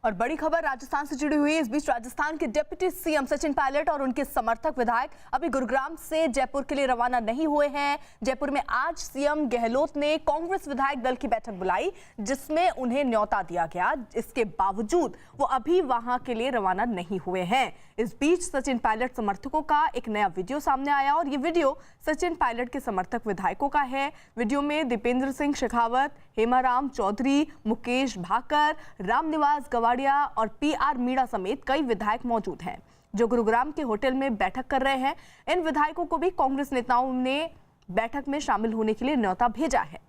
और बड़ी खबर राजस्थान से जुड़ी हुई। इस बीच राजस्थान के डिप्टी सीएम सचिन पायलट और उनके समर्थक विधायक अभी गुरुग्राम से जयपुर के लिए रवाना नहीं हुए हैं। जयपुर में आज सीएम गहलोत ने कांग्रेस विधायक दल की बैठक बुलाई, जिसमें उन्हें न्योता दिया गया। इसके बावजूद वो अभी वहां के लिए रवाना नहीं हुए हैं। इस बीच सचिन पायलट समर्थकों का एक नया वीडियो सामने आया और ये वीडियो सचिन पायलट के समर्थक विधायकों का है। वीडियो में दीपेंद्र सिंह शेखावत, हेमाराम चौधरी, मुकेश भाकर, रामनिवास गवाड़िया और पीआर मीणा समेत कई विधायक मौजूद हैं, जो गुरुग्राम के होटल में बैठक कर रहे हैं। इन विधायकों को भी कांग्रेस नेताओं ने बैठक में शामिल होने के लिए न्योता भेजा है।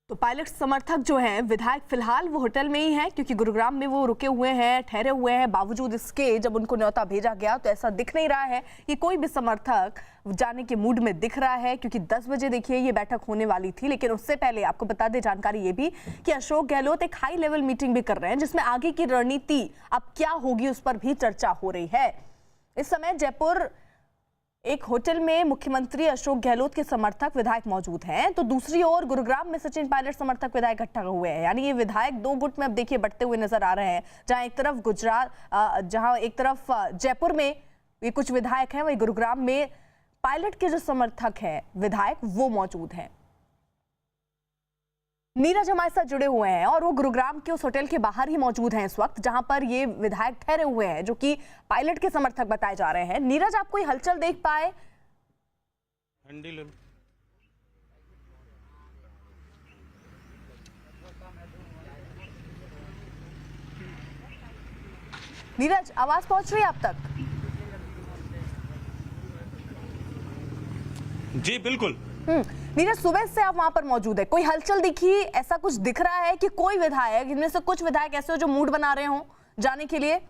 तो पायलट समर्थक जो हैं विधायक फिलहाल वो होटल में ही हैं, क्योंकि गुरुग्राम में वो रुके हुए हैं, ठहरे हुए हैं। बावजूद इसके जब उनको न्योता भेजा गया तो ऐसा दिख नहीं रहा है कि कोई भी समर्थक जाने के मूड में दिख रहा है, क्योंकि 10 बजे देखिए ये बैठक होने वाली थी। लेकिन उससे पहले आपको बता दें जानकारी ये भी कि अशोक गहलोत एक हाई लेवल मीटिंग भी कर रहे हैं, जिसमें आगे की रणनीति अब क्या होगी उस पर भी चर्चा हो रही है। इस समय जयपुर एक होटल में मुख्यमंत्री अशोक गहलोत के समर्थक विधायक मौजूद हैं, तो दूसरी ओर गुरुग्राम में सचिन पायलट समर्थक विधायक इकट्ठा हुए हैं। यानी ये विधायक दो गुट में अब देखिए बंटते हुए नजर आ रहे हैं। जहां एक तरफ जयपुर में ये कुछ विधायक हैं, वही गुरुग्राम में पायलट के जो समर्थक हैं विधायक वो मौजूद हैं। नीरज हमारे साथ जुड़े हुए हैं और वो गुरुग्राम के उस होटल के बाहर ही मौजूद हैं इस वक्त, जहां पर ये विधायक ठहरे हुए हैं, जो कि पायलट के समर्थक बताए जा रहे हैं। नीरज, आप कोई हलचल देख पाए? नीरज, आवाज पहुंच रही है आप तक? जी बिल्कुल। नीरज, सुबह से आप वहां पर मौजूद है, कोई हलचल दिखी? ऐसा कुछ दिख रहा है कि कोई विधायक, इनमें से कुछ विधायक ऐसे हो जो मूड बना रहे हो जाने के लिए?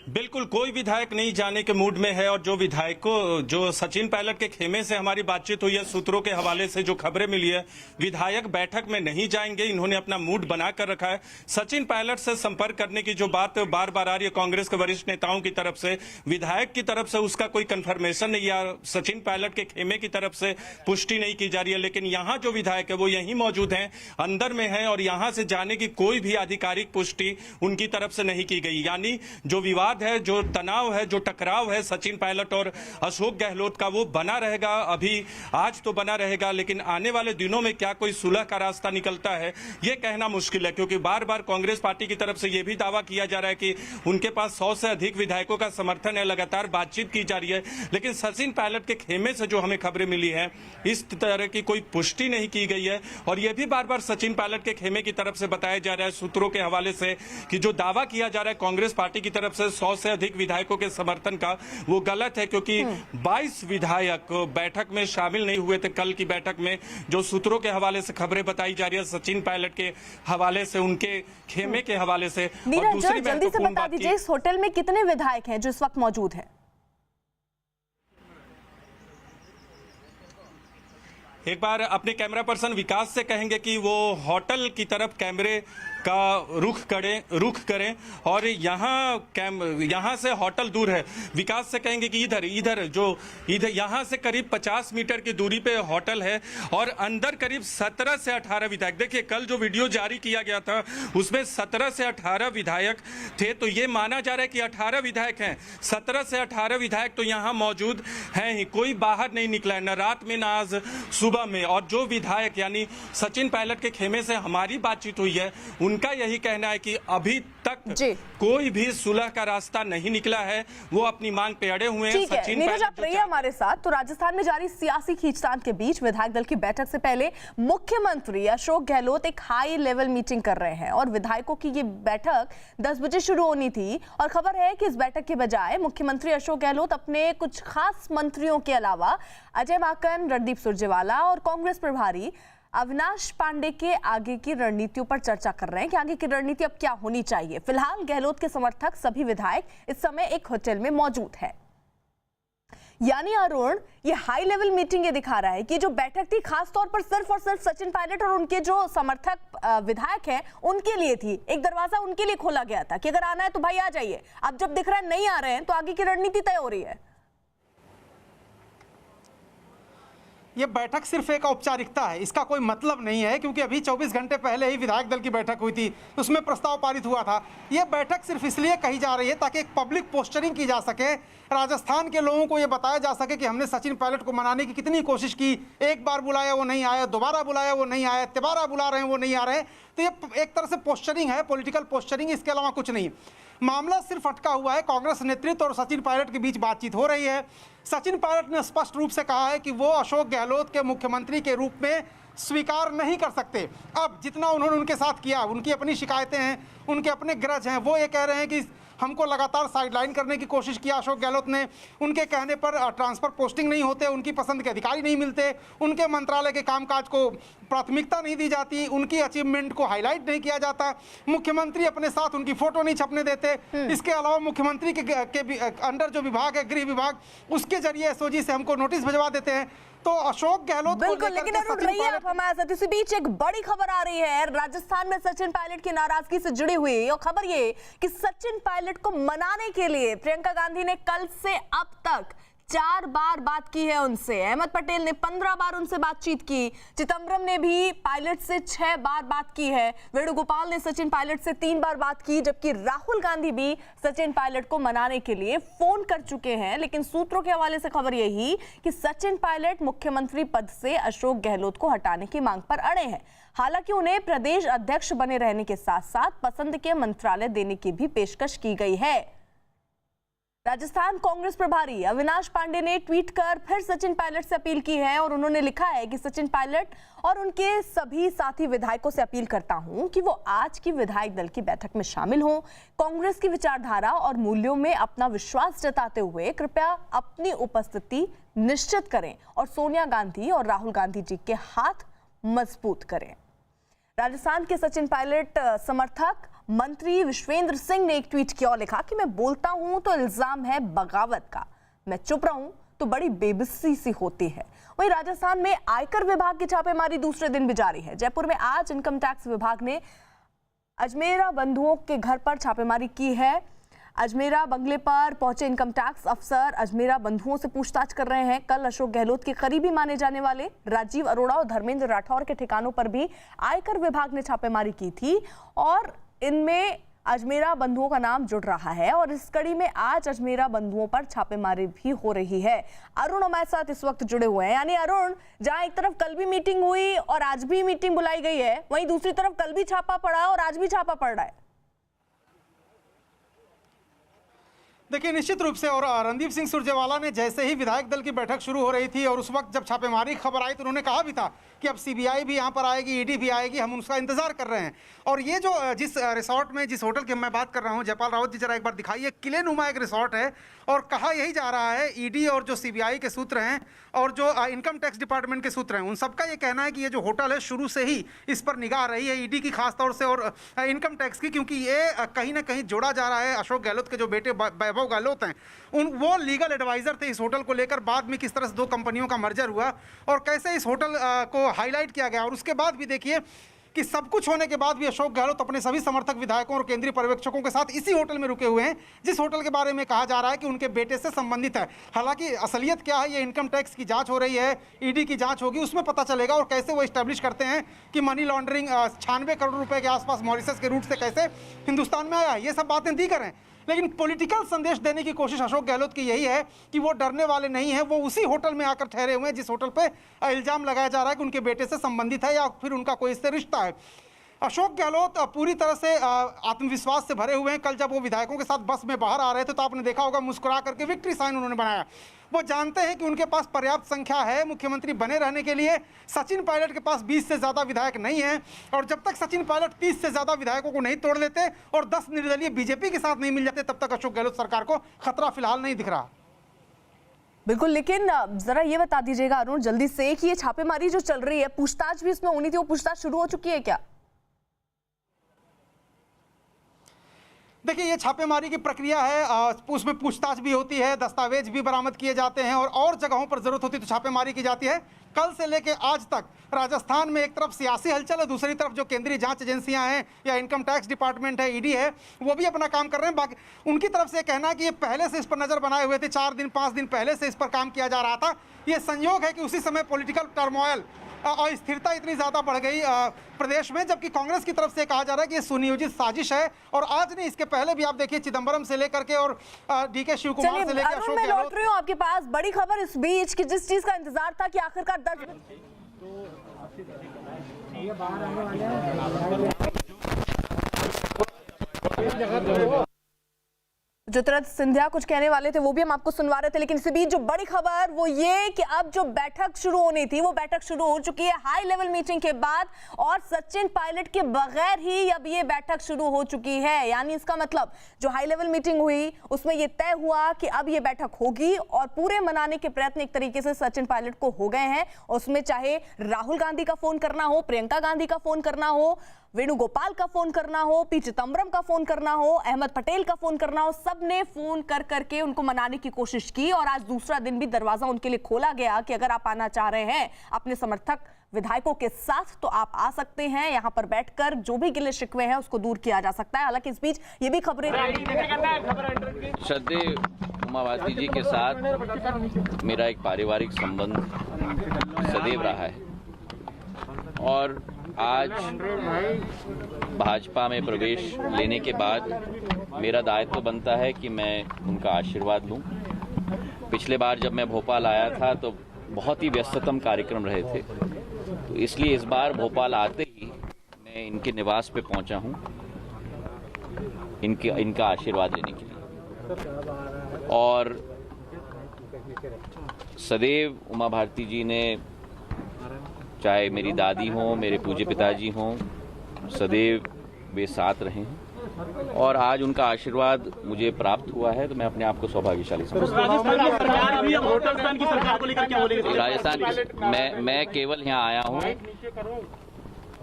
बिल्कुल कोई विधायक नहीं जाने के मूड में है। और जो विधायकों, जो सचिन पायलट के खेमे से हमारी बातचीत हुई है, सूत्रों के हवाले से जो खबरें मिली है, विधायक बैठक में नहीं जाएंगे। इन्होंने अपना मूड बना कर रखा है। सचिन पायलट से संपर्क करने की जो बात बार बार आ रही है कांग्रेस के वरिष्ठ नेताओं की तरफ से, विधायक की तरफ से उसका कोई कंफर्मेशन नहीं, या सचिन पायलट के खेमे की तरफ से पुष्टि नहीं की जा रही है। लेकिन यहाँ जो विधायक है वो यहीं मौजूद हैं, अंदर में है, और यहाँ से जाने की कोई भी आधिकारिक पुष्टि उनकी तरफ से नहीं की गई। यानी जो विवाद है, जो तनाव है, जो टकराव है सचिन पायलट और अशोक गहलोत का, वो बना रहेगा। अभी आज तो बना रहेगा, लेकिन आने वाले दिनों में क्या कोई सुलह का रास्ता निकलता है ये कहना मुश्किल है, क्योंकि बार बार कांग्रेस पार्टी की तरफ से यह भी दावा किया जा रहा है कि उनके पास 100 से अधिक विधायकों का समर्थन है, लगातार बातचीत की जा रही है। लेकिन सचिन पायलट के खेमे से जो हमें खबरें मिली है, इस तरह की कोई पुष्टि नहीं की गई है। और यह भी बार बार सचिन पायलट के खेमे की तरफ से बताया जा रहा है, सूत्रों के हवाले से, कि जो दावा किया जा रहा है कांग्रेस पार्टी की तरफ से 100 से अधिक विधायकों के समर्थन का, वो गलत है। क्योंकि 22 विधायक बैठक में शामिल नहीं हुए थे कल की बैठक में, जो सूत्रों के हवाले से खबरें बताई जा रही है, सचिन पायलट के हवाले से, उनके खेमे के हवाले से। और दूसरी जल्दी से बता दीजिए, इस होटल में कितने विधायक हैं जो इस वक्त मौजूद हैं? एक बार अपने कैमरा पर्सन विकास से कहेंगे कि वो होटल की तरफ कैमरे का रुख करें और यहाँ से होटल दूर है। विकास से कहेंगे कि इधर यहाँ से करीब 50 मीटर की दूरी पे होटल है, और अंदर करीब 17 से 18 विधायक। देखिए कल जो वीडियो जारी किया गया था उसमें 17 से 18 विधायक थे, तो ये माना जा रहा है कि 18 विधायक हैं। 17 से 18 विधायक तो यहाँ मौजूद हैं ही, कोई बाहर नहीं निकला है, न रात में न आज सुबह में। और जो विधायक यानी सचिन पायलट के खेमे से हमारी बातचीत हुई है, उनका यही कहना है कि अभी तक कोई भी सुलह का रास्ता नहीं निकला है, वो अपनी मांग पे अड़े हुए हैं। सचिन नीरज, आप रहिए हमारे साथ। तो राजस्थान में जारी सियासी खींचतान के बीच विधायक दल की बैठक से पहले मुख्यमंत्री अशोक गहलोत एक हाई लेवल मीटिंग कर रहे हैं, और विधायकों की ये बैठक 10 बजे शुरू होनी थी। और खबर है कि इस बैठक के बजाय मुख्यमंत्री अशोक गहलोत अपने कुछ खास मंत्रियों के अलावा अजय माकन, रणदीप सुरजेवाला और कांग्रेस प्रभारी अविनाश पांडे के आगे की रणनीतियों पर चर्चा कर रहे हैं कि आगे की रणनीति अब क्या होनी चाहिए। फिलहाल गहलोत के समर्थक सभी विधायक इस समय एक होटल में मौजूद है। यानी अरुण, ये हाई लेवल मीटिंग ये दिखा रहा है कि जो बैठक थी खास तौर पर सिर्फ और सिर्फ सचिन पायलट और उनके जो समर्थक विधायक हैं उनके लिए थी। एक दरवाजा उनके लिए खोला गया था कि अगर आना है तो भाई आ जाइए। अब जब दिख रहा है नहीं आ रहे हैं तो आगे की रणनीति तय हो रही है। ये बैठक सिर्फ एक औपचारिकता है, इसका कोई मतलब नहीं है, क्योंकि अभी 24 घंटे पहले ही विधायक दल की बैठक हुई थी, उसमें प्रस्ताव पारित हुआ था। ये बैठक सिर्फ इसलिए कही जा रही है ताकि एक पब्लिक पोस्टरिंग की जा सके, राजस्थान के लोगों को ये बताया जा सके कि हमने सचिन पायलट को मनाने की कितनी कोशिश की। एक बार बुलाया वो नहीं आया, दोबारा बुलाया वो नहीं आया, तिबारा बुला रहे हैं वो नहीं आ रहे। तो ये एक तरह से पोस्टरिंग है, पॉलिटिकल पोस्टरिंग, इसके अलावा कुछ नहीं। मामला सिर्फ अटका हुआ है, कांग्रेस नेतृत्व और सचिन पायलट के बीच बातचीत हो रही है। सचिन पायलट ने स्पष्ट रूप से कहा है कि वो अशोक गहलोत के मुख्यमंत्री के रूप में स्वीकार नहीं कर सकते। अब जितना उन्होंने उनके साथ किया, उनकी अपनी शिकायतें हैं, उनके अपने ग्रज हैं, वो ये कह रहे हैं कि हमको लगातार साइडलाइन करने की कोशिश किया अशोक गहलोत ने, उनके कहने पर ट्रांसफर पोस्टिंग नहीं होते, उनकी पसंद के अधिकारी नहीं मिलते, उनके मंत्रालय के कामकाज को प्राथमिकता नहीं दी जाती, उनकी अचीवमेंट को हाईलाइट नहीं किया जाता, मुख्यमंत्री अपने साथ उनकी फोटो नहीं छपने देते। इसके अलावा मुख्यमंत्री के अंडर जो विभाग है, गृह विभाग, उसके जरिए एसओजी से हमको नोटिस भिजवा देते हैं। तो अशोक गहलोत बिल्कुल, लेकिन अरुण रहिए आप हमारे साथ। इसी बीच एक बड़ी खबर आ रही है राजस्थान में सचिन पायलट की नाराजगी से जुड़ी हुई, और खबर ये कि सचिन पायलट को मनाने के लिए प्रियंका गांधी ने कल से अब तक 4 बार बात की है उनसे। अहमद पटेल ने 15 बार उनसे बातचीत की, चिदम्बरम ने भी पायलट से 6 बार बात की है, वेणुगोपाल ने सचिन पायलट से 3 बार बात की, जबकि राहुल गांधी भी सचिन पायलट को मनाने के लिए फोन कर चुके हैं। लेकिन सूत्रों के हवाले से खबर यही कि सचिन पायलट मुख्यमंत्री पद से अशोक गहलोत को हटाने की मांग पर अड़े हैं। हालांकि उन्हें प्रदेश अध्यक्ष बने रहने के साथ साथ पसंद के मंत्रालय देने की भी पेशकश की गई है। राजस्थान कांग्रेस प्रभारी अविनाश पांडे ने ट्वीट कर फिर सचिन पायलट से अपील की है, और उन्होंने लिखा है कि सचिन पायलट और उनके सभी साथी विधायकों से अपील करता हूं कि वो आज की विधायक दल की बैठक में शामिल हों। कांग्रेस की विचारधारा और मूल्यों में अपना विश्वास जताते हुए कृपया अपनी उपस्थिति निश्चित करें और सोनिया गांधी और राहुल गांधी जी के हाथ मजबूत करें। राजस्थान के सचिन पायलट समर्थक मंत्री विश्वेंद्र सिंह ने एक ट्वीट किया और लिखा कि मैं बोलता हूं तो इल्जाम है बगावत का, मैं चुप रहूं तो बड़ी बेबसी सी होती है। वहीं राजस्थान में आयकर विभाग की छापेमारी दूसरे दिन भी जारी है। जयपुर में आज इनकम टैक्स विभाग ने अजमेरा बंधुओं के घर पर छापेमारी की है। अजमेरा बंगले पर पहुंचे इनकम टैक्स अफसर अजमेरा बंधुओं से पूछताछ कर रहे हैं। कल अशोक गहलोत के करीबी माने जाने वाले राजीव अरोड़ा और धर्मेंद्र राठौर के ठिकानों पर भी आयकर विभाग ने छापेमारी की थी, और इनमें अजमेरा बंधुओं का नाम जुड़ रहा है। और इस कड़ी में आज अजमेरा बंधुओं पर छापेमारी भी हो रही है। अरुण हमारे साथ इस वक्त जुड़े हुए हैं। यानी अरुण, जहां एक तरफ कल भी मीटिंग हुई और आज भी मीटिंग बुलाई गई है, वहीं दूसरी तरफ कल भी छापा पड़ा और आज भी छापा पड़ रहा है। देखिए, निश्चित रूप से, और रणदीप सिंह सुरजेवाला ने जैसे ही विधायक दल की बैठक शुरू हो रही थी और उस वक्त जब छापेमारी की खबर आई तो उन्होंने कहा भी था कि अब सीबीआई भी यहाँ पर आएगी, ईडी भी आएगी, हम उसका इंतजार कर रहे हैं। और ये जो जिस रिसोर्ट में, जिस होटल की मैं बात कर रहा हूँ, जयपाल रावत जी जरा एक बार दिखाइए, किले नुमा एक रिसोर्ट है, और कहा यही जा रहा है, ईडी और जो सीबीआई के सूत्र हैं और जो इनकम टैक्स डिपार्टमेंट के सूत्र हैं, उन सबका ये कहना है कि ये जो होटल है शुरू से ही इस पर निगाह रही है ईडी की खासतौर से और इनकम टैक्स की, क्योंकि ये कहीं ना कहीं जोड़ा जा रहा है अशोक गहलोत के जो बेटे वैभव गहलोत हैं, वो लीगल एडवाइजर थे इस होटल को लेकर। बाद में किस तरह से 2 कंपनियों का मर्जर हुआ और कैसे इस होटल को हाईलाइट किया गया, और उसके बाद भी देखिए कि सब कुछ होने के बाद भी अशोक गहलोत अपने सभी समर्थक विधायकों और केंद्रीय पर्यवेक्षकों के साथ इसी होटल में रुके हुए हैं, जिस होटल के बारे में कहा जा रहा है कि उनके बेटे से संबंधित है। हालांकि असलियत क्या है, ये इनकम टैक्स की जांच हो रही है, ईडी की जांच होगी, उसमें पता चलेगा, और कैसे वो एस्टेब्लिश करते हैं कि मनी लॉन्ड्रिंग 96 करोड़ रुपए के आसपास मॉरिशस के रूट से कैसे हिंदुस्तान में आया, ये सब बातें दीगर हैं। लेकिन पॉलिटिकल संदेश देने की कोशिश अशोक गहलोत की यही है कि वो डरने वाले नहीं हैं, वो उसी होटल में आकर ठहरे हुए हैं जिस होटल पे इल्जाम लगाया जा रहा है कि उनके बेटे से संबंधित है या फिर उनका कोई इससे रिश्ता है। अशोक गहलोत पूरी तरह से आत्मविश्वास से भरे हुए हैं। कल जब वो विधायकों के साथ बस में बाहर आ रहे थे तो आपने देखा होगा, मुस्कुरा करके विक्ट्री साइन उन्होंने बनाया। वो जानते हैं कि उनके पास पर्याप्त संख्या है मुख्यमंत्री बने रहने के लिए। सचिन पायलट के पास 20 से ज़्यादा विधायक नहीं हैं, और जब तक सचिन पायलट 30 से ज़्यादा विधायकों को नहीं तोड़ लेते और 10 निर्दलीय बीजेपी के साथ नहीं मिल जाते, तब तक अशोक गहलोत सरकार को खतरा फिलहाल नहीं दिख रहा। बिल्कुल, लेकिन जरा ये बता दीजिएगा अरुण जल्दी से कि ये छापेमारी जो चल रही है, पूछताछ भी इसमें होनी थी, वो पूछताछ शुरू हो चुकी है क्या? देखिए, ये छापेमारी की प्रक्रिया है, उसमें पूछताछ भी होती है, दस्तावेज भी बरामद किए जाते हैं और जगहों पर जरूरत होती है तो छापेमारी की जाती है। कल से लेकर आज तक राजस्थान में एक तरफ सियासी हलचल है, दूसरी तरफ जो केंद्रीय जांच एजेंसियां हैं या इनकम टैक्स डिपार्टमेंट है, ईडी है, वो भी अपना काम कर रहे हैं। बाकी उनकी तरफ से कहना है कि ये पहले से इस पर नजर बनाए हुए थे, 4 दिन 5 दिन पहले से इस पर काम किया जा रहा था। ये संयोग है कि उसी समय पॉलिटिकल टर्मोइल और स्थिरता इतनी ज्यादा बढ़ गई प्रदेश में, जबकि कांग्रेस की तरफ से कहा जा रहा है कि ये सुनियोजित साजिश है। और आज नहीं, इसके पहले भी आप देखिए, चिदंबरम से लेकर के और डीके शिव कुमार से लेकर अशोक मैं गहलोत। लौट रही हूँ आपके पास। बड़ी खबर इस बीच कि जिस चीज का इंतजार था कि आखिरकार 10 ज्योतिरादित्य सिंधिया कुछ कहने वाले थे, वो भी हम आपको सुनवा रहे थे। लेकिन इसी बीच जो बड़ी खबर वो ये कि अब जो बैठक शुरू होनी थी वो बैठक शुरू हो चुकी है हाई लेवल मीटिंग के बाद, और सचिन पायलट के बगैर ही अब ये बैठक शुरू हो चुकी है। यानी इसका मतलब जो हाई लेवल मीटिंग हुई उसमें ये तय हुआ कि अब ये बैठक होगी और पूरे मनाने के प्रयत्न एक तरीके से सचिन पायलट को हो गए हैं। उसमें चाहे राहुल गांधी का फोन करना हो, प्रियंका गांधी का फोन करना हो, वेणुगोपाल का फोन करना हो, पी चिदंबरम का फोन करना हो, अहमद पटेल का फोन करना हो, सबने फोन कर करके उनको मनाने की कोशिश की। और आज दूसरा दिन भी दरवाजा उनके लिए खोला गया कि अगर आप आना चाह रहे हैं अपने समर्थक विधायकों के साथ तो आप आ सकते हैं। यहां पर बैठकर जो भी गिले शिकवे हैं उसको दूर किया जा सकता है। हालांकि इस बीच ये भी खबरें, श्रद्धेय उमा भारती जी के साथ मेरा एक पारिवारिक संबंध सदैव रहा है और आज भाजपा में प्रवेश लेने के बाद मेरा दायित्व बनता है कि मैं उनका आशीर्वाद लूं। पिछले बार जब मैं भोपाल आया था तो बहुत ही व्यस्ततम कार्यक्रम रहे थे, तो इसलिए इस बार भोपाल आते ही मैं इनके निवास पे पहुंचा हूं इनका आशीर्वाद लेने के लिए। और सदैव उमा भारती जी ने, चाहे मेरी दादी हो, मेरे पूज्य पिताजी हों, सदैव वे साथ रहे हैं और आज उनका आशीर्वाद मुझे प्राप्त हुआ है तो मैं अपने आप को सौभाग्यशाली समझता हूँ। राजस्थान मैं केवल यहाँ आया हूँ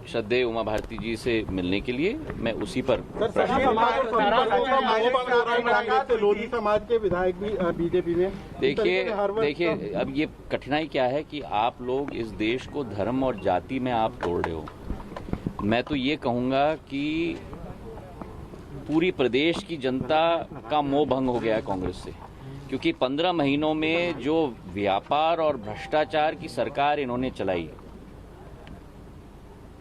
श्रद्धेय उमा भारती जी से मिलने के लिए। मैं उसी पर लोधी समाज के विधायक भी बीजेपी में। देखिए अब ये कठिनाई क्या है कि आप लोग इस देश को धर्म और जाति में आप तोड़ रहे हो। मैं तो ये कहूँगा कि पूरी प्रदेश की जनता का मोह भंग हो गया है कांग्रेस से, क्योंकि 15 महीनों में जो व्यापार और भ्रष्टाचार की सरकार इन्होंने चलाई,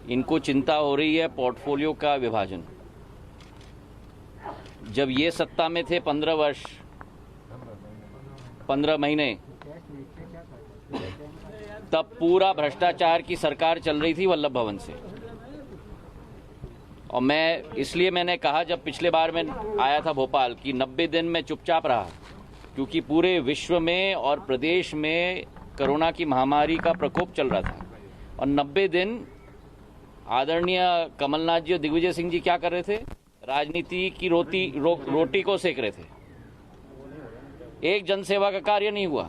इनको चिंता हो रही है पोर्टफोलियो का विभाजन। जब ये सत्ता में थे 15 वर्ष 15 महीने, तब पूरा भ्रष्टाचार की सरकार चल रही थी वल्लभ भवन से। और मैंने कहा जब पिछले बार मैं आया था भोपाल कि 90 दिन में चुपचाप रहा, क्योंकि पूरे विश्व में और प्रदेश में कोरोना की महामारी का प्रकोप चल रहा था। और 90 दिन आदरणीय कमलनाथ जी और दिग्विजय सिंह जी क्या कर रहे थे? राजनीति की रोटी को सेक रहे थे। एक जनसेवा का कार्य नहीं हुआ।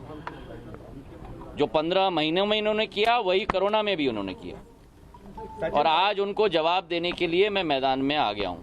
जो 15 महीनों में इन्होंने किया वही कोरोना में भी उन्होंने किया, और आज उनको जवाब देने के लिए मैं मैदान में आ गया हूं।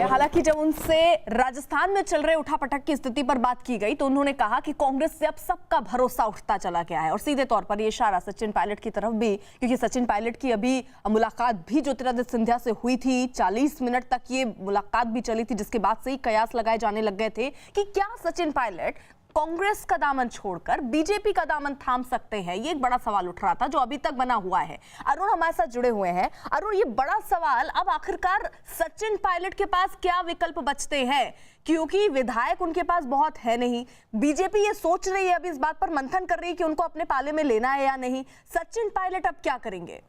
हालांकि जब उनसे राजस्थान में चल रहे उठापटक की स्थिति पर बात की गई तो उन्होंने कहा कि कांग्रेस से अब सबका भरोसा उठता चला गया है। और सीधे तौर पर ये इशारा सचिन पायलट की तरफ भी, क्योंकि सचिन पायलट की अभी मुलाकात भी ज्योतिरादित्य सिंधिया से हुई थी। 40 मिनट तक ये मुलाकात भी चली थी, जिसके बाद से ही कयास लगाए जाने लग गए थे कि क्या सचिन पायलट कांग्रेस का दामन छोड़कर बीजेपी का दामन थाम सकते हैं। ये एक बड़ा सवाल उठ रहा था जो अभी तक बना हुआ है। अरुण हमारे साथ जुड़े हुए हैं। अरुण, ये बड़ा सवाल अब आखिरकार सचिन पायलट के पास क्या विकल्प बचते हैं, क्योंकि विधायक उनके पास बहुत है नहीं। बीजेपी ये सोच रही है, अभी इस बात पर मंथन कर रही है कि उनको अपने पाले में लेना है या नहीं। सचिन पायलट अब क्या करेंगे?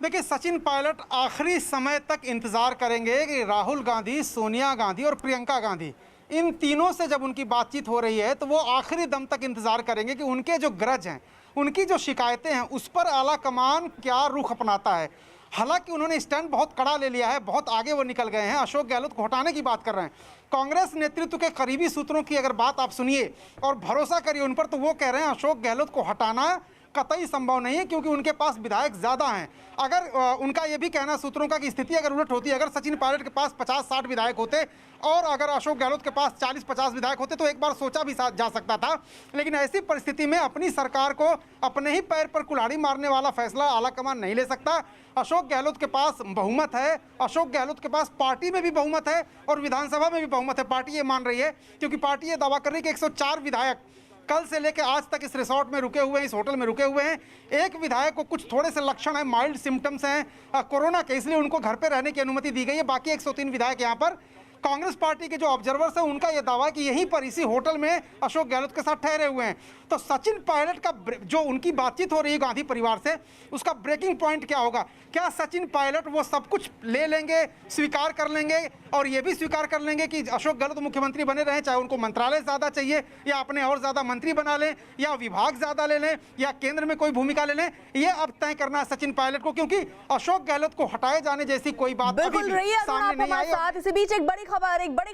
देखिए, सचिन पायलट आखिरी समय तक इंतजार करेंगे कि राहुल गांधी, सोनिया गांधी और प्रियंका गांधी, इन तीनों से जब उनकी बातचीत हो रही है तो वो आखिरी दम तक इंतजार करेंगे कि उनके जो ग्रज हैं, उनकी जो शिकायतें हैं, उस पर आला कमान क्या रुख अपनाता है। हालांकि उन्होंने स्टैंड बहुत कड़ा ले लिया है, बहुत आगे वो निकल गए हैं। अशोक गहलोत को हटाने की बात कर रहे हैं। कांग्रेस नेतृत्व के करीबी सूत्रों की अगर बात आप सुनिए और भरोसा करिए उन पर, तो वो कह रहे हैं अशोक गहलोत को हटाना कतई संभव नहीं है, क्योंकि उनके पास विधायक ज़्यादा हैं। अगर उनका ये भी कहना सूत्रों का कि स्थिति अगर उलट होती, अगर सचिन पायलट के पास 50-60 विधायक होते और अगर अशोक गहलोत के पास 40-50 विधायक होते तो एक बार सोचा भी जा सकता था। लेकिन ऐसी परिस्थिति में अपनी सरकार को अपने ही पैर पर कुल्हाड़ी मारने वाला फैसला आलाकमान नहीं ले सकता। अशोक गहलोत के पास बहुमत है, अशोक गहलोत के पास पार्टी में भी बहुमत है और विधानसभा में भी बहुमत है। पार्टी ये मान रही है, क्योंकि पार्टी ये दावा कर रही है कि 104 विधायक कल से लेकर आज तक इस रिसोर्ट में रुके हुए हैं, इस होटल में रुके हुए हैं। एक विधायक को कुछ थोड़े से लक्षण हैं, माइल्ड सिम्टम्स हैं कोरोना के, इसलिए उनको घर पे रहने की अनुमति दी गई है। बाकी 103 विधायक यहाँ पर कांग्रेस पार्टी के जो ऑब्जर्वर्स हैं उनका यह दावा है कि यहीं पर इसी होटल में अशोक गहलोत के साथ ठहरे हुए हैं। तो सचिन पायलट का जो उनकी बातचीत हो रही है गांधी परिवार से, उसका ब्रेकिंग पॉइंट क्या होगा? क्या सचिन पायलट वो सब कुछ ले लेंगे, स्वीकार कर लेंगे और ये भी स्वीकार कर लेंगे कि अशोक गहलोत मुख्यमंत्री बने रहें, चाहे उनको मंत्रालय ज़्यादा चाहिए या अपने और ज़्यादा मंत्री बना लें या विभाग ज़्यादा ले लें या केंद्र में कोई भूमिका ले लें? ये अब तय करना है सचिन पायलट को, क्योंकि अशोक गहलोत को हटाए जाने जैसी कोई बात बिल्कुल रही है सामने नहीं आई। इसी बीच एक बड़ी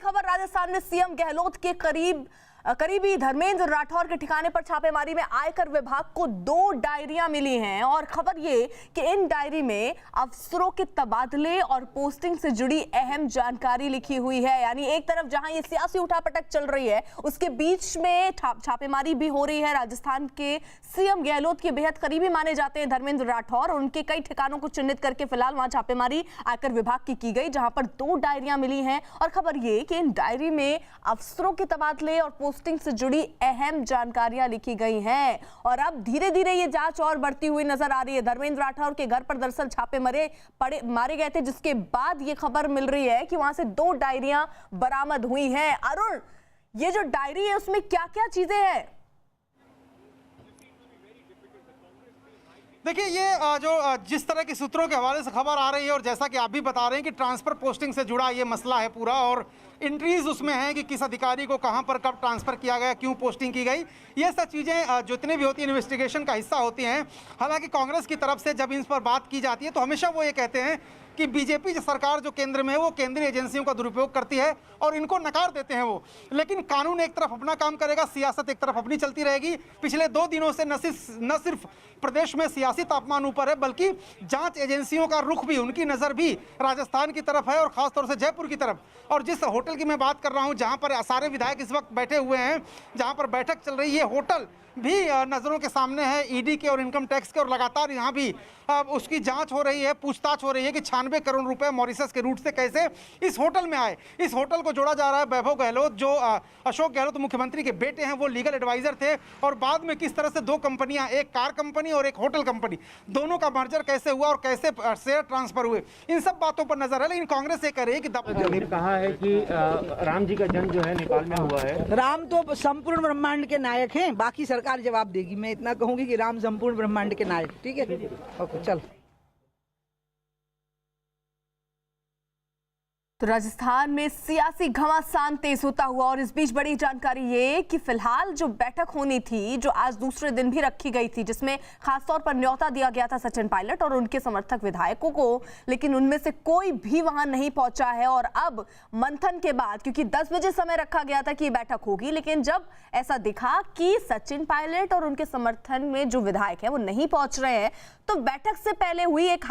खबर राजस्थान में सीएम गहलोत के करीबी धर्मेंद्र राठौर के ठिकाने पर छापेमारी में आयकर विभाग को 2 डायरियां मिली हैं और खबर ये कि इन डायरी में अफसरों के तबादले और पोस्टिंग से जुड़ी अहम जानकारी लिखी हुई है। यानी एक तरफ जहां ये सियासी उठापटक चल रही है, उसके बीच में छापेमारी भी हो रही है। राजस्थान के सीएम गहलोत के बेहद करीबी माने जाते हैं धर्मेंद्र राठौर, और उनके कई ठिकानों को चिन्हित करके फिलहाल वहां छापेमारी आयकर विभाग की गई, जहां पर 2 डायरियां मिली हैं। और खबर ये कि इन डायरी में अफसरों के तबादले और पोस्टिंग से जुड़ी अहम जानकारियां लिखी गई हैं। और अब धीरे धीरे ये जांच और बढ़ती हुई नजर आ रही है। धर्मेंद्र राठौर के घर पर दरअसल छापे मारे गए थे, जिसके बाद ये खबर मिल रही है कि वहां से 2 डायरियां बरामद हुई हैं। अरुण, ये जो डायरी है उसमें क्या क्या चीजें हैं? देखिए, ये जो जिस तरह की सूत्रों के हवाले से खबर आ रही है और जैसा कि आप भी बता रहे हैं कि ट्रांसफर पोस्टिंग से जुड़ा ये मसला है पूरा, और एंट्रीज उसमें हैं कि किस अधिकारी को कहां पर कब ट्रांसफर किया गया, क्यों पोस्टिंग की गई, ये सब चीज़ें जितनी भी होती हैं इन्वेस्टिगेशन का हिस्सा होती हैं। हालांकि कांग्रेस की तरफ से जब इन पर बात की जाती है तो हमेशा वो ये कहते हैं कि बीजेपी सरकार जो केंद्र में है वो केंद्रीय एजेंसियों का दुरुपयोग करती है और इनको नकार देते हैं वो। लेकिन कानून एक तरफ अपना काम करेगा, सियासत एक तरफ अपनी चलती रहेगी। पिछले 2 दिनों से न सिर्फ प्रदेश में सियासी तापमान ऊपर है, बल्कि जांच एजेंसियों का रुख भी, उनकी नज़र भी राजस्थान की तरफ है और खासतौर से जयपुर की तरफ। और जिस होटल की मैं बात कर रहा हूँ जहाँ पर सारे विधायक इस वक्त बैठे हुए हैं, जहाँ पर बैठक चल रही है, होटल भी नज़रों के सामने है ईडी के और इनकम टैक्स के, और लगातार यहाँ भी उसकी जांच हो रही है, पूछताछ हो रही है कि 96 करोड़ रुपए मॉरिशस के रूट से कैसे इस होटल में आए। इस होटल को जोड़ा जा रहा है वैभव गहलोत, जो अशोक गहलोत मुख्यमंत्री के बेटे हैं, वो लीगल एडवाइजर थे, और बाद में किस तरह से 2 कंपनियां, एक कार कंपनी और एक होटल कंपनी, दोनों का मर्जर कैसे हुआ और कैसे शेयर ट्रांसफर हुए, इन सब बातों पर नजर है। लेकिन कांग्रेस ये कह रही है कि कहा है कि राम जी का जन्म जो है नेपाल में हुआ है। राम तो संपूर्ण ब्रह्मांड के नायक हैं, बाकी सरकार जवाब देगी। मैं इतना कहूंगी कि राम संपूर्ण ब्रह्मांड के नायक। ठीक है, ओके, चल। तो राजस्थान में सियासी घमासान तेज होता हुआ, और इस बीच बड़ी जानकारी ये कि फिलहाल जो बैठक होनी थी, जो आज दूसरे दिन भी रखी गई थी, जिसमें खासतौर पर न्योता दिया गया था सचिन पायलट और उनके समर्थक विधायकों को, लेकिन उनमें से कोई भी वहां नहीं पहुंचा है। और अब मंथन के बाद, क्योंकि 10 बजे समय रखा गया था कि बैठक होगी, लेकिन जब ऐसा दिखा कि सचिन पायलट और उनके समर्थन में जो विधायक है वो नहीं पहुंच रहे हैं, तो बैठक से पहले हुई एक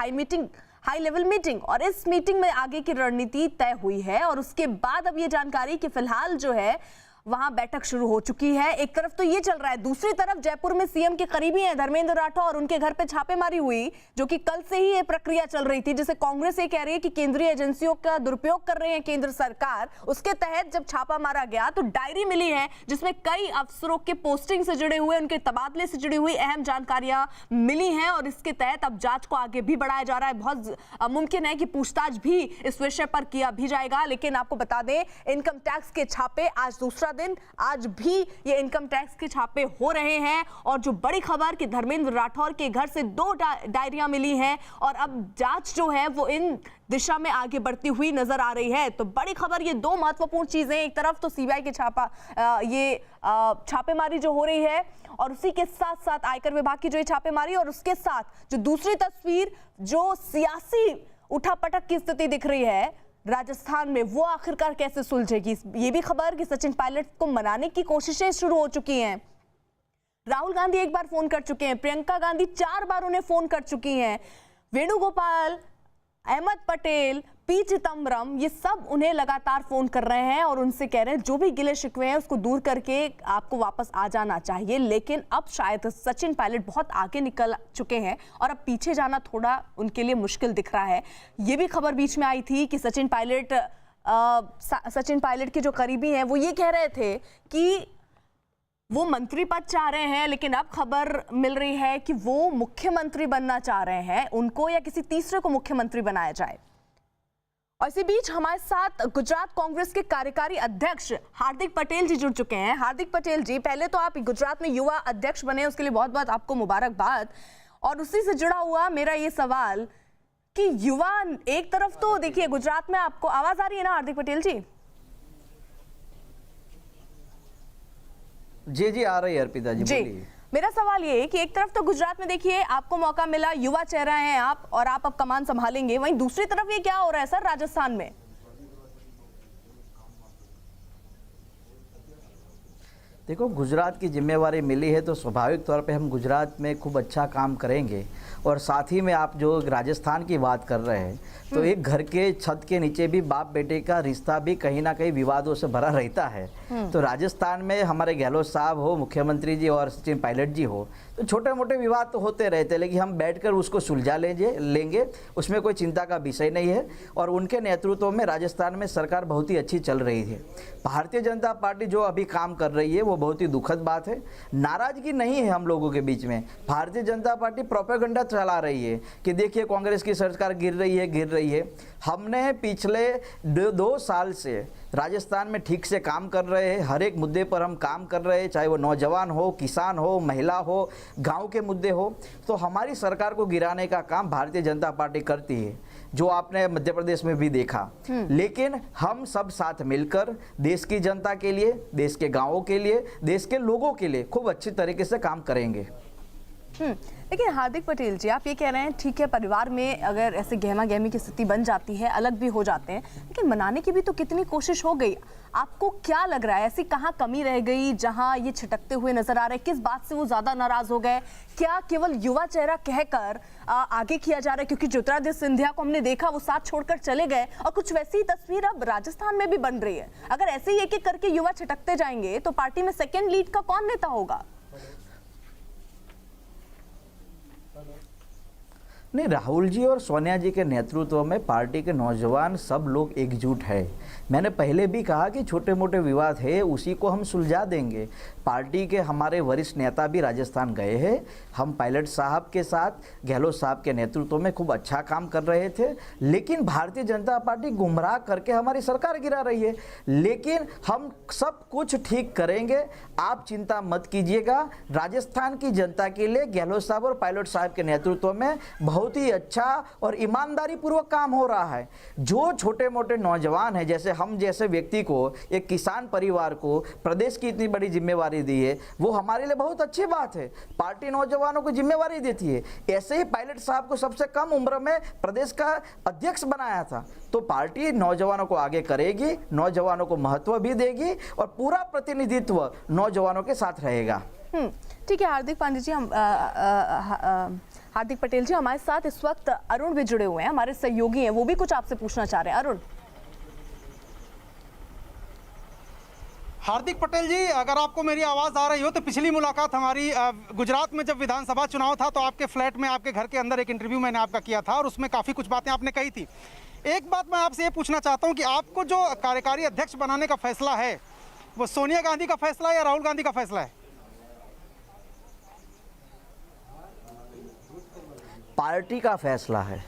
हाई लेवल मीटिंग, और इस मीटिंग में आगे की रणनीति तय हुई है। और उसके बाद अब ये जानकारी कि फिलहाल जो है वहां बैठक शुरू हो चुकी है। एक तरफ तो ये चल रहा है, दूसरी तरफ जयपुर में सीएम के करीबी हैं धर्मेंद्र राठौर, और उनके घर पे छापेमारी हुई, जो कि कल से ही ये प्रक्रिया चल रही थी, जिसे कांग्रेस ये कह रही है कि केंद्रीय एजेंसियों का दुरुपयोग कर रहे हैं केंद्र सरकार। उसके तहत जब छापा मारा गया तो डायरी मिली है जिसमें कई अफसरों के पोस्टिंग से जुड़े हुए, उनके तबादले से जुड़ी हुई अहम जानकारियां मिली हैं, और इसके तहत अब जांच को आगे भी बढ़ाया जा रहा है। बहुत मुमकिन है कि पूछताछ भी इस विषय पर किया भी जाएगा। लेकिन आपको बता दें, इनकम टैक्स के छापे आज दूसरा दिन, आज भी ये इनकम टैक्स के छापे हो रहे हैं। और जो बड़ी खबर कि धर्मेंद्र राठौर के घर से 2 डायरियां मिली हैं, और अब जांच जो है वो इन दिशा में आगे बढ़ती हुई नजर आ रही है। तो बड़ी खबर, ये 2 महत्वपूर्ण चीजें, एक तरफ तो सीबीआई के छापेमारी जो हो रही है, और उसी के साथ साथ आयकर विभाग की जो ये छापेमारी, और उसके साथ जो दूसरी तस्वीर, जो सियासी उठापटक की स्थिति दिख रही है राजस्थान में, वो आखिरकार कैसे सुलझेगी। ये भी खबर कि सचिन पायलट को मनाने की कोशिशें शुरू हो चुकी हैं। राहुल गांधी एक बार फोन कर चुके हैं, प्रियंका गांधी 4 बार उन्हें फोन कर चुकी हैं, वेणुगोपाल, अहमद पटेल, पी चिदम्बरम, ये सब उन्हें लगातार फोन कर रहे हैं और उनसे कह रहे हैं जो भी गिले शिकवे हैं उसको दूर करके आपको वापस आ जाना चाहिए। लेकिन अब शायद सचिन पायलट बहुत आगे निकल चुके हैं और अब पीछे जाना थोड़ा उनके लिए मुश्किल दिख रहा है। ये भी खबर बीच में आई थी कि सचिन पायलट के जो करीबी हैं वो ये कह रहे थे कि वो मंत्री पद चाह रहे हैं, लेकिन अब खबर मिल रही है कि वो मुख्यमंत्री बनना चाह रहे हैं, उनको या किसी तीसरे को मुख्यमंत्री बनाया जाए। और इसी बीच हमारे साथ गुजरात कांग्रेस के कार्यकारी अध्यक्ष हार्दिक पटेल जी जुड़ चुके हैं। हार्दिक पटेल जी, पहले तो आप गुजरात में युवा अध्यक्ष बने, उसके लिए बहुत बहुत आपको मुबारकबाद। और उसी से जुड़ा हुआ मेरा ये सवाल कि युवा एक तरफ तो देखिए गुजरात में, आपको आवाज आ रही है ना हार्दिक पटेल जी? जी आ रही है अर्पिता जी, बोलिए। मेरा सवाल ये है कि एक तरफ तो गुजरात में देखिए आपको मौका मिला, युवा चेहरा हैं आप और आप अब कमान संभालेंगे, वहीं दूसरी तरफ ये क्या हो रहा है सर राजस्थान में? देखो, गुजरात की जिम्मेवारी मिली है तो स्वाभाविक तौर पे हम गुजरात में खूब अच्छा काम करेंगे। और साथ ही में आप जो राजस्थान की बात कर रहे हैं तो एक घर के छत के नीचे भी बाप बेटे का रिश्ता भी कहीं ना कहीं विवादों से भरा रहता है। तो राजस्थान में हमारे गहलोत साहब हो, मुख्यमंत्री जी और सचिन पायलट जी हो, तो छोटे मोटे विवाद तो होते रहते हैं, लेकिन हम बैठकर उसको सुलझा लेंगे, उसमें कोई चिंता का विषय नहीं है। और उनके नेतृत्व में राजस्थान में सरकार बहुत ही अच्छी चल रही है। भारतीय जनता पार्टी जो अभी काम कर रही है वो बहुत ही दुखद बात है। नाराजगी नहीं है हम लोगों के बीच में। भारतीय जनता पार्टी प्रोपेगेंडा चला रही है कि देखिए कांग्रेस की सरकार गिर रही है। हमने पिछले 2 साल से राजस्थान में ठीक से काम कर रहे हैं, हर एक मुद्दे पर हम काम कर रहे हैं, चाहे वो नौजवान हो, किसान हो, महिला हो, गांव के मुद्दे हो। तो हमारी सरकार को गिराने का काम भारतीय जनता पार्टी करती है, जो आपने मध्य प्रदेश में भी देखा। लेकिन हम सब साथ मिलकर देश की जनता के लिए, देश के गांवों के लिए, देश के लोगों के लिए खूब अच्छी तरीके से काम करेंगे। लेकिन हार्दिक पटेल जी, आप ये कह रहे हैं ठीक है, परिवार में अगर ऐसे गहमा गहमी की स्थिति बन जाती है, अलग भी हो जाते हैं, लेकिन मनाने की भी तो कितनी कोशिश हो गई। आपको क्या लग रहा है, ऐसी कहाँ कमी रह गई जहां ये छिटकते हुए नजर आ रहे हैं? किस बात से वो ज्यादा नाराज हो गए? क्या केवल युवा चेहरा कहकर आगे किया जा रहा है? क्योंकि ज्योतिरादित्य सिंधिया को हमने देखा, वो साथ छोड़कर चले गए और कुछ वैसी ही तस्वीर अब राजस्थान में भी बन रही है। अगर ऐसे ही एक एक करके युवा छिटकते जाएंगे तो पार्टी में सेकेंड लीड का कौन नेता होगा? नहीं, राहुल जी और सोनिया जी के नेतृत्व में पार्टी के नौजवान सब लोग एकजुट है। मैंने पहले भी कहा कि छोटे मोटे विवाद है उसी को हम सुलझा देंगे। पार्टी के हमारे वरिष्ठ नेता भी राजस्थान गए हैं। हम पायलट साहब के साथ गहलोत साहब के नेतृत्व में खूब अच्छा काम कर रहे थे, लेकिन भारतीय जनता पार्टी गुमराह करके हमारी सरकार गिरा रही है। लेकिन हम सब कुछ ठीक करेंगे, आप चिंता मत कीजिएगा। राजस्थान की जनता के लिए गहलोत साहब और पायलट साहब के नेतृत्व में बहुत ही अच्छा और ईमानदारी पूर्वक काम हो रहा है। जो छोटे मोटे नौजवान हैं, जैसे हम जैसे व्यक्ति को, एक किसान परिवार को प्रदेश की इतनी बड़ी जिम्मेवारी दी है, वो हमारे लिए बहुत अच्छी बात है। पार्टी नौजवानों को जिम्मेवारी देती है। ऐसे ही पायलट साहब को सबसे कम उम्र में प्रदेश का अध्यक्ष बनाया था। तो पार्टी नौजवानों को आगे करेगी, नौजवानों को महत्व भी देगी और पूरा प्रतिनिधित्व नौजवानों के साथ रहेगा। ठीक है हार्दिक पांडे जी, हार्दिक पटेल जी, हमारे साथ इस वक्त अरुण भी जुड़े हुए हैं, हमारे सहयोगी हैं, वो भी कुछ आपसे पूछना चाह रहे हैं। अरुण। हार्दिक पटेल जी, अगर आपको मेरी आवाज़ आ रही हो तो पिछली मुलाकात हमारी गुजरात में जब विधानसभा चुनाव था तो आपके फ्लैट में, आपके घर के अंदर एक इंटरव्यू मैंने आपका किया था और उसमें काफ़ी कुछ बातें आपने कही थी। एक बात मैं आपसे ये पूछना चाहता हूँ कि आपको जो कार्यकारी अध्यक्ष बनाने का फैसला है वो सोनिया गांधी का फैसला है या राहुल गांधी का फैसला है? पार्टी का फैसला है।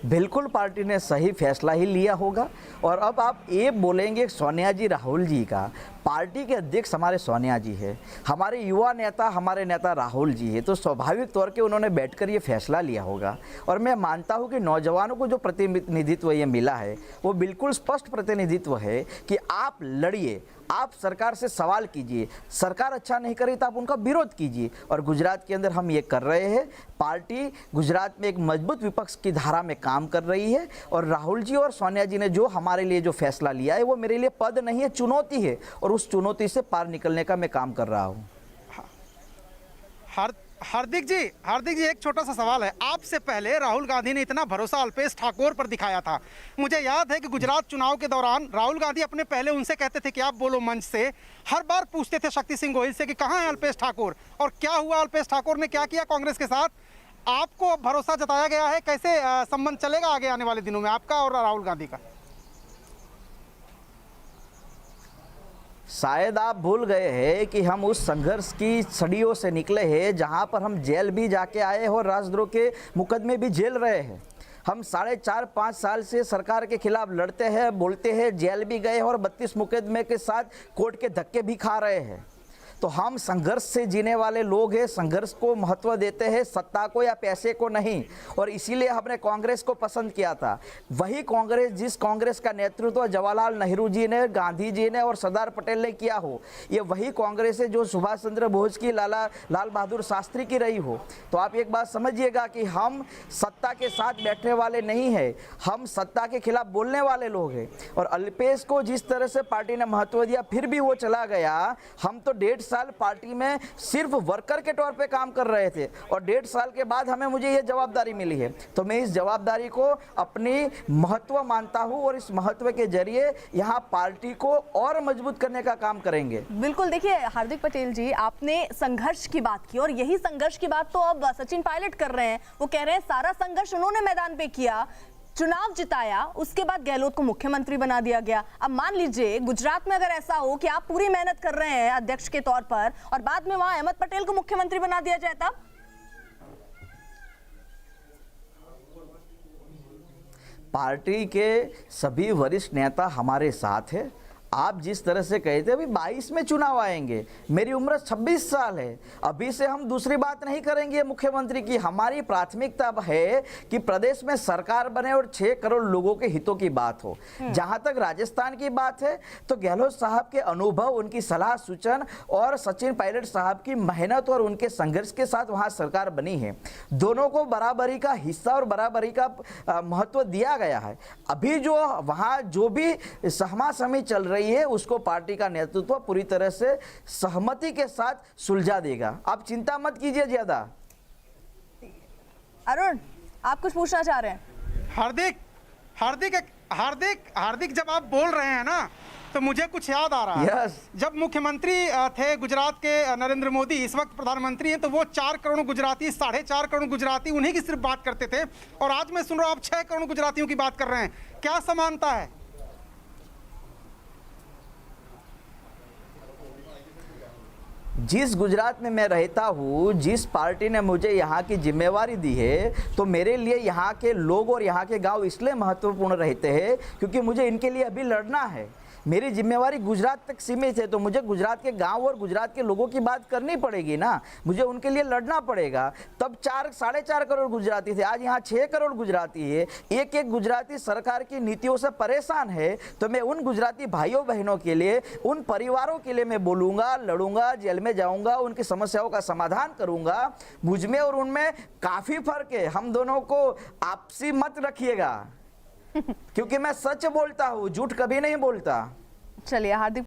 बिल्कुल पार्टी ने सही फैसला ही लिया होगा। और अब आप ये बोलेंगे सोनिया जी, राहुल जी का, पार्टी के अध्यक्ष हमारे सोनिया जी है, हमारे युवा नेता हमारे नेता राहुल जी है, तो स्वाभाविक तौर के उन्होंने बैठकर ये फैसला लिया होगा। और मैं मानता हूँ कि नौजवानों को जो प्रतिनिधित्व ये मिला है वो बिल्कुल स्पष्ट प्रतिनिधित्व है कि आप लड़िए, आप सरकार से सवाल कीजिए, सरकार अच्छा नहीं करे तो आप उनका विरोध कीजिए। और गुजरात के अंदर हम ये कर रहे हैं। पार्टी गुजरात में एक मजबूत विपक्ष की धारा में काम कर रही है और राहुल जी और सोनिया जी ने जो हमारे लिए जो फैसला लिया है वो मेरे लिए पद नहीं है, चुनौती है, और उस चुनौती से पार निकलने का मैं काम कर रहा हूँ। हार्दिक जी एक छोटा सा सवाल है आपसे। पहले राहुल गांधी ने इतना भरोसा अल्पेश ठाकोर पर दिखाया था। मुझे याद है कि गुजरात चुनाव के दौरान राहुल गांधी अपने पहले उनसे कहते थे कि आप बोलो मंच से, हर बार पूछते थे शक्ति सिंह गोहिल से कि कहाँ है अल्पेश ठाकोर, और क्या हुआ, अल्पेश ठाकोर ने क्या किया कांग्रेस के साथ। आपको अब भरोसा जताया गया है, कैसे संबंध चलेगा आगे आने वाले दिनों में आपका और राहुल गांधी का? शायद आप भूल गए हैं कि हम उस संघर्ष की सदियों से निकले हैं जहां पर हम जेल भी जाके आए हैं और राजद्रोह के मुकदमे भी झेल रहे हैं। हम 4.5-5 साल से सरकार के खिलाफ लड़ते हैं, बोलते हैं, जेल भी गए हैं और 32 मुकदमे के साथ कोर्ट के धक्के भी खा रहे हैं। तो हम संघर्ष से जीने वाले लोग हैं, संघर्ष को महत्व देते हैं, सत्ता को या पैसे को नहीं। और इसीलिए हमने कांग्रेस को पसंद किया था। वही कांग्रेस, जिस कांग्रेस का नेतृत्व जवाहरलाल नेहरू जी ने, गांधी जी ने और सरदार पटेल ने किया हो, ये वही कांग्रेस है जो सुभाष चंद्र बोस की, लाल बहादुर शास्त्री की रही हो। तो आप एक बात समझिएगा कि हम सत्ता के साथ बैठने वाले नहीं हैं, हम सत्ता के खिलाफ बोलने वाले लोग हैं। और अल्पेश को जिस तरह से पार्टी ने महत्व दिया, फिर भी वो चला गया। हम तो 1.5 साल पार्टी में सिर्फ वर्कर के तौर पे काम कर रहे थे और 1.5 साल के बाद हमें मुझे ये जवाबदारी मिली है। तो मैं इस जवाबदारी को अपनी महत्व मानता हूं और इस महत्व के जरिए यहाँ पार्टी को और मजबूत करने का काम करेंगे। बिल्कुल, देखिए हार्दिक पटेल जी, आपने संघर्ष की बात की और यही संघर्ष की बात तो अब सचिन पायलट कर रहे हैं। वो कह रहे हैं सारा संघर्ष उन्होंने मैदान पे किया, चुनाव जिताया, उसके बाद गहलोत को मुख्यमंत्री बना दिया गया। अब मान लीजिए गुजरात में अगर ऐसा हो कि आप पूरी मेहनत कर रहे हैं अध्यक्ष के तौर पर और बाद में वहां अहमद पटेल को मुख्यमंत्री बना दिया जाए, तब पार्टी के सभी वरिष्ठ नेता हमारे साथ है। आप जिस तरह से कहे थे अभी 22 में चुनाव आएंगे, मेरी उम्र 26 साल है, अभी से हम दूसरी बात नहीं करेंगे मुख्यमंत्री की। हमारी प्राथमिकता है कि प्रदेश में सरकार बने और 6 करोड़ लोगों के हितों की बात हो। जहां तक राजस्थान की बात है तो गहलोत साहब के अनुभव, उनकी सलाह सूचन और सचिन पायलट साहब की मेहनत और उनके संघर्ष के साथ वहां सरकार बनी है। दोनों को बराबरी का हिस्सा और बराबरी का महत्व दिया गया है। अभी जो वहां जो भी सहमासमी चल रही है उसको पार्टी का नेतृत्व पूरी तरह से सहमति के साथ सुलझा देगा। आप चिंता मत कीजिए ज्यादा। अरुण, आप कुछ पूछना चाह रहे हैं? हार्दिक जब आप बोल रहे हैं ना तो मुझे कुछ याद आ रहा है। Yes. जब मुख्यमंत्री थे गुजरात के नरेंद्र मोदी, इस वक्त प्रधानमंत्री हैं, तो वो 4 करोड़ गुजराती, 4.5 करोड़ गुजराती उन्हीं की सिर्फ बात करते थे और आज मैं सुन रहा हूं आप 6 करोड़ गुजरातियों की बात कर रहे हैं। क्या समानता है? जिस गुजरात में मैं रहता हूँ, जिस पार्टी ने मुझे यहाँ की जिम्मेवारी दी है, तो मेरे लिए यहाँ के लोग और यहाँ के गांव इसलिए महत्वपूर्ण रहते हैं क्योंकि मुझे इनके लिए अभी लड़ना है। मेरी जिम्मेवारी गुजरात तक सीमित है तो मुझे गुजरात के गांव और गुजरात के लोगों की बात करनी पड़ेगी ना, मुझे उनके लिए लड़ना पड़ेगा। तब 4-4.5 करोड़ गुजराती थे, आज यहाँ 6 करोड़ गुजराती है। एक गुजराती सरकार की नीतियों से परेशान है। तो मैं उन गुजराती भाइयों बहनों के लिए, उन परिवारों के लिए मैं बोलूँगा, लड़ूंगा, जेल में जाऊँगा, उनकी समस्याओं का समाधान करूँगा। मुझ में और उनमें काफ़ी फर्क है। हम दोनों को आपसी मत रखिएगा क्योंकि मैं सच बोलता हूँ, झूठ कभी नहीं बोलता। चलिए हार्दिक